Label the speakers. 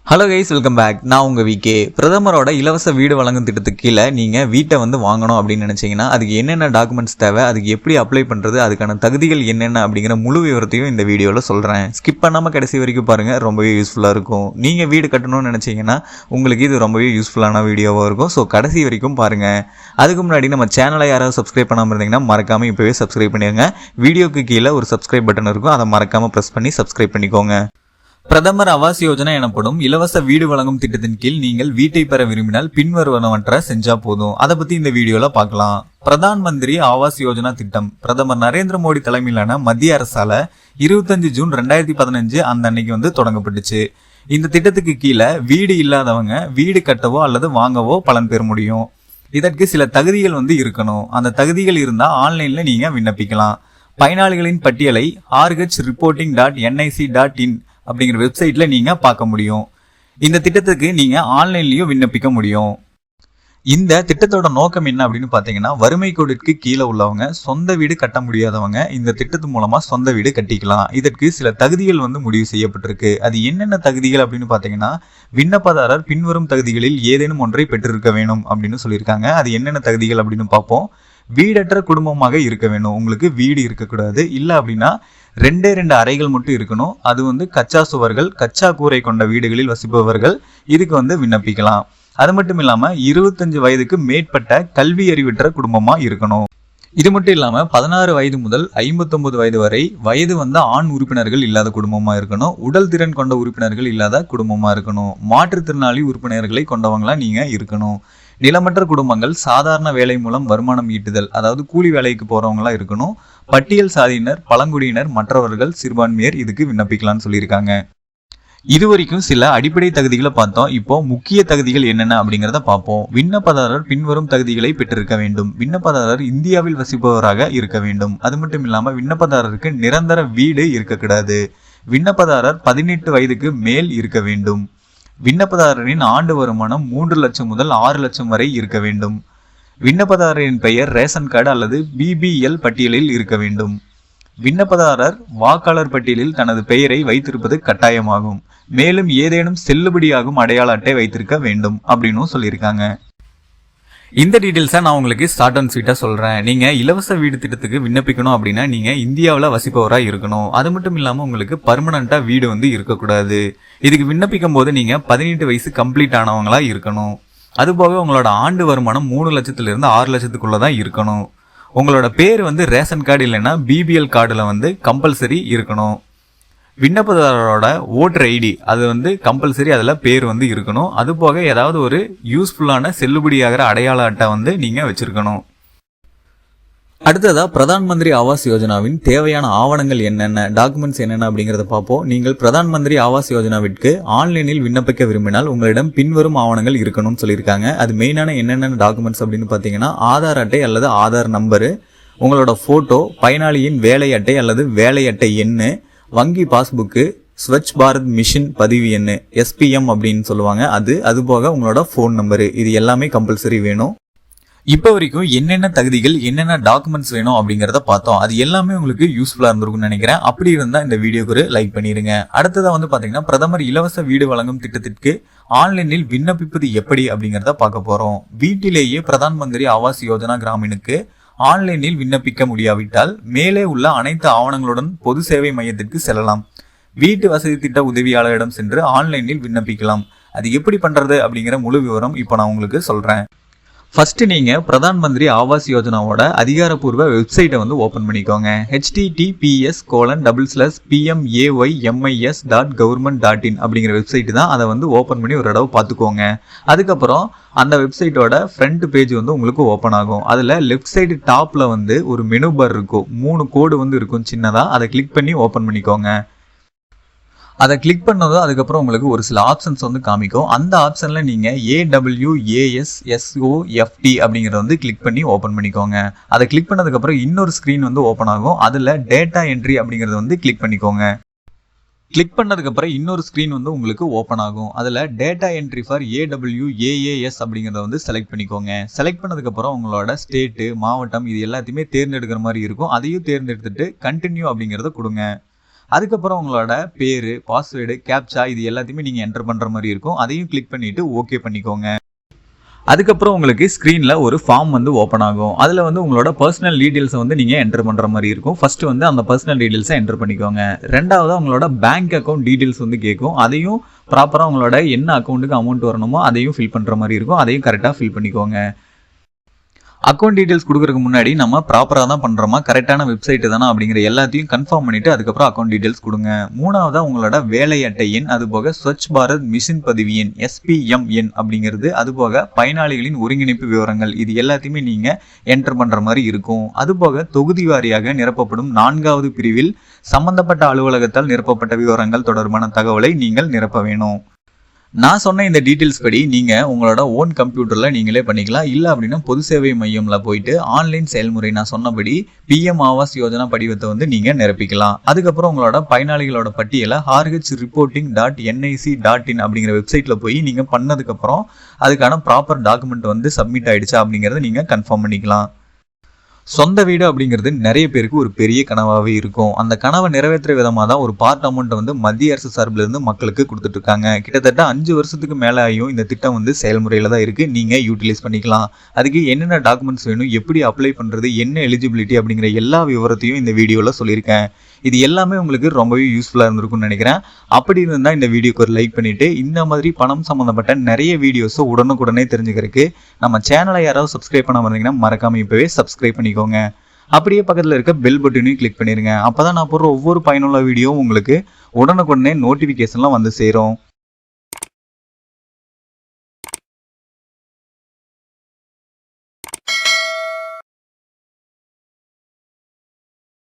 Speaker 1: Hello guys, welcome back. நான் உங்கள் VK. பிரதமரோட இலவச வீடு வழங்கும் திட்டத்துக்கு கீழே நீங்கள் வீட்டை வாங்கணும் அப்படின்னு நினச்சிங்கன்னா அதுக்கு என்னென்ன டாக்குமெண்ட்ஸ் தேவை, அதுக்கு எப்படி அப்ளை பண்ணுறது, அதுக்கான தகுதிகள் என்னென்ன அப்படிங்கிற முழு விவரத்தையும் இந்த வீடியோவில் சொல்கிறேன். ஸ்கிப் பண்ணாமல் கடைசி வரைக்கும் பாருங்கள், ரொம்பவே யூஸ்ஃபுல்லாக இருக்கும். நீங்கள் வீடு கட்டணும்னு நினச்சிங்கன்னா உங்களுக்கு இது ரொம்பவே யூஸ்ஃபுல்லான வீடியோவாக இருக்கும். ஸோ கடைசி வரைக்கும் பாருங்கள். அதுக்கு முன்னாடி நம்ம சேனலை யாராவது சப்ஸ்கிரைப் பண்ணாமல் இருந்தீங்கன்னா மறக்காமல் இப்போவே சப்ஸ்கிரைப் பண்ணிடுங்க. வீடியோக்கு கீழே ஒரு சப்ஸ்கிரைப் பட்டன் இருக்கும், அதை மறக்காமல் ப்ரெஸ் பண்ணி சப்ஸ்கிரைப் பண்ணிக்கோங்க. பிரதமர் ஆவாஸ் யோஜனா எனப்படும் இலவச வீடு வழங்கும் திட்டத்தின் கீழ் நீங்கள் வீட்டை பெற விரும்பினால் பின்வருவனவற்றை செஞ்சா போதும். அதை பத்தி இந்த வீடியோல பார்க்கலாம். பிரதான் மந்திரி ஆவாஸ் யோஜனா திட்டம் பிரதமர் நரேந்திர மோடி தலைமையிலான மத்திய அரசால 25 ஜூன் 2015 அந்த அன்னைக்கு தொடங்கப்பட்டுச்சு. இந்த திட்டத்துக்கு கீழே வீடு இல்லாதவங்க வீடு கட்டவோ அல்லது வாங்கவோ பலன் பெற முடியும். இதற்கு சில தகுதிகள் இருக்கணும். அந்த தகுதிகள் இருந்தா ஆன்லைன்ல நீங்க விண்ணப்பிக்கலாம். பயனாளிகளின் பட்டியலை rhreporting.nic.in அப்படிங்கிற வெப்சைட்ல நீங்க பார்க்க முடியும். இந்த திட்டத்துக்கு நீங்க ஆன்லைன்லயும் விண்ணப்பிக்க முடியும். இந்த திட்டத்தோட நோக்கம் என்ன அப்படின்னு பாத்தீங்கன்னா, வறுமை கோட்டிற்கு கீழே உள்ளவங்க, சொந்த வீடு கட்ட முடியாதவங்க இந்த திட்டத்து மூலமா சொந்த வீடு கட்டிக்கலாம். இதற்கு சில தகுதிகள் முடிவு செய்யப்பட்டிருக்கு. அது என்னென்ன தகுதிகள் அப்படின்னு பாத்தீங்கன்னா, விண்ணப்பதாரர் பின்வரும் தகுதிகளில் ஏதேனும் ஒன்றை பெற்றிருக்க வேணும் அப்படின்னு சொல்லியிருக்காங்க. அது என்னென்ன தகுதிகள் அப்படின்னு பார்ப்போம். வீடற்ற குடும்பமாக இருக்க வேணும். உங்களுக்கு வீடு இருக்கக்கூடாது. இல்லை அப்படின்னா 2 அறைகள் மட்டும் இருக்கணும். அது கச்சா சுவர்கள், கச்சா கூரை கொண்ட வீடுகளில் வசிப்பவர்கள் இதுக்கு விண்ணப்பிக்கலாம். அது மட்டும் இல்லாம 25 வயதுக்கு மேற்பட்ட கல்வி அறிவற்ற குடும்பமா இருக்கணும். இது மட்டும் இல்லாம 16 வயது முதல் 59 வயது வரை வயது ஆண் உறுப்பினர்கள் இல்லாத குடும்பமா இருக்கணும். உடல் திறன் கொண்ட உறுப்பினர்கள் இல்லாத குடும்பமா இருக்கணும். மாற்றுத்திறனாளி உறுப்பினர்களை கொண்டவங்களா நீங்க இருக்கணும். நிலமற்ற குடும்பங்கள், சாதாரண வேலை மூலம் வருமானம் ஈட்டுதல், அதாவது கூலி வேலைக்கு போறவங்களா இருக்கணும். பட்டியல் சாதியினர், பழங்குடியினர், மற்றவர்கள், சிறுபான்மையர் இதுக்கு விண்ணப்பிக்கலாம்னு சொல்லியிருக்காங்க. இதுவரைக்கும் சில அடிப்படை தகுதிகளை பார்த்தோம். இப்போ முக்கிய தகுதிகள் என்னென்ன அப்படிங்கிறத பார்ப்போம். விண்ணப்பதாரர் பின்வரும் தகுதிகளை பெற்றிருக்க வேண்டும். விண்ணப்பதாரர் இந்தியாவில் வசிப்பவராக இருக்க வேண்டும். அது மட்டும் இல்லாம விண்ணப்பதாரருக்கு நிரந்தர வீடு இருக்கக்கூடாது. விண்ணப்பதாரர் 18 வயதுக்கு மேல் இருக்க வேண்டும். விண்ணப்பதாரரின் ஆண்டு வருமானம் 3 லட்சம் முதல் 6 லட்சம் வரை இருக்க வேண்டும். விண்ணப்பதாரரின் பெயர் ரேஷன் கார்டு அல்லது பிபிஎல் பட்டியலில் இருக்க வேண்டும். விண்ணப்பதாரர் வாக்காளர் பட்டியலில் தனது பெயரை வைத்திருப்பது கட்டாயமாகும். மேலும் ஏதேனும் செல்லுபடியாகும் அடையாள அட்டை வைத்திருக்க வேண்டும் அப்படின்னு சொல்லியிருக்காங்க. இந்த டீடைல்ஸை நான் உங்களுக்கு ஷார்ட் அண்ட் ஸ்வீட்டா சொல்றேன். நீங்க இலவச வீடு திட்டத்துக்கு விண்ணப்பிக்கணும் அப்படின்னா நீங்க இந்தியாவில் வசிப்பவரா இருக்கணும். அது மட்டும் இல்லாம உங்களுக்கு பர்மனண்டா வீடு இருக்கக்கூடாது. இதுக்கு விண்ணப்பிக்கும் போது நீங்க 18 வயசு கம்ப்ளீட் ஆனவங்களா இருக்கணும். அதுபோக உங்களோட ஆண்டு வருமானம் 3 லட்சத்திலிருந்து 6 லட்சத்துக்குள்ளதான் இருக்கணும். உங்களோட பேர் ரேஷன் கார்டு இல்லைன்னா பிபிஎல் கார்டுல கம்பல்சரி இருக்கணும். விண்ணப்பதாரரோட ஓட்டர் ஐடி அது கம்பல்சரி அதுல பேர் இருக்கணும். அது போக ஏதாவது ஒரு யூஸ்ஃபுல்லான செல்லுபடியாகிற அடையாள அட்டை நீங்க வச்சிருக்கணும். அடுத்ததா பிரதான் மந்திரி ஆவாஸ் யோஜனாவின் தேவையான ஆவணங்கள் என்னென்ன, டாக்குமெண்ட்ஸ் என்னென்ன அப்படிங்கறத பார்ப்போம். நீங்கள் பிரதான் மந்திரி ஆவாஸ் யோஜனாவிற்கு ஆன்லைனில் விண்ணப்பிக்க விரும்பினால் உங்களிடம் பின்வரும் ஆவணங்கள் இருக்கணும்னு சொல்லியிருக்காங்க. அது மெயினான என்னென்ன டாக்குமெண்ட்ஸ் அப்படின்னு பாத்தீங்கன்னா, ஆதார் அட்டை அல்லது ஆதார் நம்பரு, உங்களோட போட்டோ, பயனாளியின் வேலை அட்டை அல்லது வேலை அட்டை எண்ணு, வங்கி பாஸ்புக்கு, ஸ்வச் பாரத் மிஷன் பதிவு எண்ணு SPM அப்படின்னு சொல்லுவாங்க. அது போக உங்களோட போன் நம்பரு, இது எல்லாமே கம்பல்சரி வேணும். இப்போ வரைக்கும் என்னென்ன தகுதிகள், என்னென்ன டாக்குமெண்ட்ஸ் வேணும் அப்படிங்கறத பார்த்தோம். அது எல்லாமே உங்களுக்கு யூஸ்ஃபுல்லா இருந்திருக்கும்னு நினைக்கிறேன். அப்படி இருந்தா இந்த வீடியோக்கு ஒரு லைக் பண்ணிருங்க. அடுத்ததா பாத்தீங்கன்னா, பிரதமர் இலவச வீடு வழங்கும் திட்டத்திற்கு ஆன்லைனில் விண்ணப்பிப்பது எப்படி அப்படிங்கறத பார்க்க போறோம். வீட்டிலேயே பிரதான் மந்திரி ஆவாஸ் யோஜனா கிராமீணுக்கு ஆன்லைனில் விண்ணப்பிக்க முடியாவிட்டால் மேலே உள்ள அனைத்து ஆவணங்களுடன் பொது சேவை மையத்திற்கு செல்லலாம். வீட்டு வசதி திட்ட உதவியாளரிடம் சென்று ஆன்லைனில் விண்ணப்பிக்கலாம். அது எப்படி பண்றது அப்படிங்கிற முழு விவரம் இப்போ நான் உங்களுக்கு சொல்றேன். ஃபர்ஸ்ட் நீங்க பிரதான் மந்திரி ஆவாஸ் யோஜனாவோட அதிகாரப்பூர்வ வெப்சைட்டை ஓபன் பண்ணிக்கோங்க. https://pmaYmis.government.in அப்படிங்கிற வெப்சைட் தான். அதை ஓபன் பண்ணி ஒரு தடவை பார்த்துக்கோங்க. அதுக்கப்புறம் அந்த வெப்சைட்டோட ஃப்ரண்ட் பேஜ் உங்களுக்கு ஓபன் ஆகும். அதுல லெஃப்ட் சைடு டாப்ல ஒரு மெனு பார் இருக்கும். 3 கோடு இருக்கும் சின்னதா. அதை கிளிக் பண்ணி ஓபன் பண்ணிக்கோங்க. அதை கிளிக் பண்ணதும் அதுக்கப்புறம் உங்களுக்கு ஒரு சில ஆப்ஷன்ஸ் காமிக்கும். அந்த ஆப்ஷன்ல நீங்க AWASSOFT அப்படிங்கறத கிளிக் பண்ணி ஓபன் பண்ணிக்கோங்க. அதை கிளிக் பண்ணதுக்கு அப்புறம் இன்னொரு ஸ்கிரீன் ஓபன் ஆகும். அதுல டேட்டா என்ட்ரி அப்படிங்கறத கிளிக் பண்ணிக்கோங்க. கிளிக் பண்ணதுக்கு அப்புறம் இன்னொரு ஸ்கிரீன் உங்களுக்கு ஓபன் ஆகும். அதுல டேட்டா என்ட்ரி ஃபார் AWAAS அப்படிங்கறத செலக்ட் பண்ணிக்கோங்க. செலக்ட் பண்ணதுக்கு அப்புறம் உங்களோட ஸ்டேட், மாவட்டம் இது எல்லாத்தையுமே தேர்ந்தெடுக்கிற மாதிரி இருக்கும். அதையும் தேர்ந்தெடுத்துட்டு கண்டினியூ அப்படிங்கறத கொடுங்க. அதுக்கப்புறம் உங்களோட பேரு, பாஸ்வேர்டு, கேப்சா இது எல்லாத்தையுமே நீங்க என்டர் பண்ற மாதிரி இருக்கும். அதையும் கிளிக் பண்ணிட்டு ஓகே பண்ணிக்கோங்க. அதுக்கப்புறம் உங்களுக்கு ஸ்க்ரீனில் ஒரு ஃபார்ம் வந்து ஓப்பன் ஆகும். அதில் வந்து உங்களோட பர்சனல் டீட்டெயில்ஸை வந்து நீங்கள் என்டர் பண்ணுற மாதிரி இருக்கும். ஃபஸ்ட்டு வந்து அந்த பர்சனல் டீட்டெயில்ஸை என்டர் பண்ணிக்கோங்க. ரெண்டாவது உங்களோட பேங்க் அக்கௌண்ட் டீட்டெயில்ஸ் வந்து கேட்கும். அதையும் ப்ராப்பராக உங்களோட என்ன அக்கௌண்ட்டுக்கு அமௌண்ட் வரணுமோ அதையும் ஃபில் பண்ணுற மாதிரி இருக்கும். அதையும் கரெக்டாக ஃபில் பண்ணிக்கோங்க. அக்கௌண்ட் டீட்டெயில்ஸ் கொடுக்கறதுக்கு முன்னாடி நம்ம ப்ராப்பராக தான் பண்ணுறோமா, கரெக்டான வெப்சைட் தானே அப்படிங்கிற எல்லாத்தையும் கன்ஃபார்ம் பண்ணிவிட்டு அதுக்கப்புறம் அக்கௌண்ட் டீட்டெயில்ஸ் கொடுங்க. மூணாவதாக உங்களோட வேலை அட்டை எண், அதுபோக ஸ்வச் பாரத் மிஷன் பதிவு எண் SPM எண் அப்படிங்கிறது, அதுபோக பயனாளிகளின் ஒருங்கிணைப்பு விவரங்கள் இது எல்லாத்தையுமே நீங்கள் என்டர் பண்ணுற மாதிரி இருக்கும். அதுபோக தொகுதி வாரியாக நிரப்பப்படும் 4வது பிரிவில் சம்பந்தப்பட்ட அலுவலகத்தால் நிரப்பப்பட்ட விவரங்கள் தொடர்பான தகவலை நீங்கள் நிரப்ப வேணும். நான் சொன்ன இந்த டீட்டெயில்ஸ் படி நீங்கள் உங்களோட ஓன் கம்ப்யூட்டரில் நீங்களே பண்ணிக்கலாம். இல்லை அப்படின்னா பொது சேவை மையமில் போயிட்டு ஆன்லைன் செயல்முறை நான் சொன்னபடி PM ஆவாஸ் யோஜனா படிவத்தை வந்து நீங்கள் நிரப்பிக்கலாம். அதுக்கப்புறம் உங்களோட பயனாளிகளோட பட்டியலை rhreporting.nic.in அப்படிங்கிற வெப்சைட்டில் போய் நீங்கள் பண்ணதுக்கப்புறம் அதுக்கான ப்ராப்பர் டாக்குமெண்ட் வந்து சப்மிட் ஆகிடுச்சா அப்படிங்கிறத நீங்கள் கன்ஃபார்ம் பண்ணிக்கலாம். சொந்த வீடு அப்படிங்கிறது நிறைய பேருக்கு ஒரு பெரிய கனவாகவே இருக்கும். அந்த கனவை நிறைவேற்ற விதமாக தான் ஒரு பார்ட் அமௌண்ட்டை வந்து மத்திய அரசு சார்பிலிருந்து மக்களுக்கு கொடுத்துட்டு இருக்காங்க. கிட்டத்தட்ட 5 வருஷத்துக்கு மேலே ஆகியும் இந்த திட்டம் வந்து செயல்முறையில் தான் இருக்குது. நீங்கள் யூட்டிலைஸ் பண்ணிக்கலாம். அதுக்கு என்னென்ன டாக்குமெண்ட்ஸ் வேணும், எப்படி அப்ளை பண்ணுறது, என்ன எலிஜிபிலிட்டி அப்படிங்கிற எல்லா விவரத்தையும் இந்த வீடியோவில் சொல்லியிருக்கேன். இது எல்லாமே உங்களுக்கு ரொம்பவே யூஸ்ஃபுல்லாக இருந்திருக்கும்னு நினைக்கிறேன். அப்படி இருந்தால் இந்த வீடியோக்கு ஒரு லைக் பண்ணிவிட்டு இந்த மாதிரி பணம் சம்மந்தப்பட்ட நிறைய வீடியோஸை உடனுக்குடனே தெரிஞ்சுக்கிறதுக்கு நம்ம சேனலை யாராவது சப்ஸ்கிரைப் பண்ண வந்தீங்கன்னா மறக்காமல் இப்போவே சப்ஸ்கிரைப் பண்ணிக்கோங்க. அப்படியே பக்கத்தில் இருக்க பெல் பட்டனையும் கிளிக் பண்ணிடுங்க. அப்போ தான் நான் போடுற ஒவ்வொரு பயனுள்ள வீடியோவும் உங்களுக்கு உடனுக்குடனே நோட்டிஃபிகேஷன்லாம் வந்து சேரும்.